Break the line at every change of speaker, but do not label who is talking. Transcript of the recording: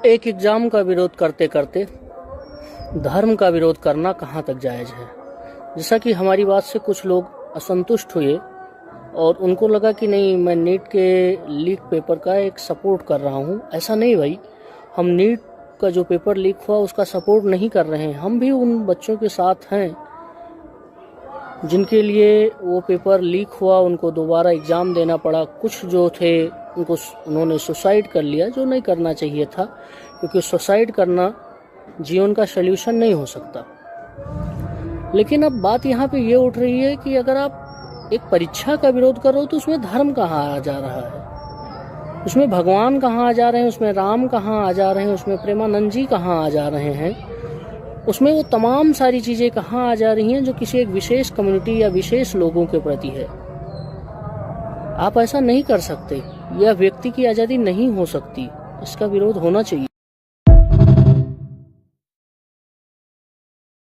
एक एग्जाम का विरोध करते करते धर्म का विरोध करना कहाँ तक जायज़ है। जैसा कि हमारी बात से कुछ लोग असंतुष्ट हुए और उनको लगा कि नहीं, मैं नीट के लीक पेपर का एक सपोर्ट कर रहा हूँ। ऐसा नहीं भाई, हम नीट का जो पेपर लीक हुआ उसका सपोर्ट नहीं कर रहे हैं। हम भी उन बच्चों के साथ हैं जिनके लिए वो पेपर लीक हुआ, उनको दोबारा एग्ज़ाम देना पड़ा। कुछ जो थे उन्होंने सुसाइड कर लिया, जो नहीं करना चाहिए था, क्योंकि सुसाइड करना जीवन का सल्यूशन नहीं हो सकता। लेकिन अब बात यहाँ पे ये उठ रही है कि अगर आप एक परीक्षा का विरोध कर रहे हो तो उसमें धर्म कहाँ आ जा रहा है, उसमें भगवान कहाँ आ जा रहे हैं, उसमें राम कहाँ आ जा रहे हैं, उसमें प्रेमानंद जी कहाँ आ जा रहे हैं, उसमें वो तमाम सारी चीज़ें कहाँ आ जा रही हैं जो किसी एक विशेष कम्युनिटी या विशेष लोगों के प्रति है। आप ऐसा नहीं कर सकते। यह व्यक्ति की आज़ादी नहीं हो सकती, इसका विरोध होना चाहिए।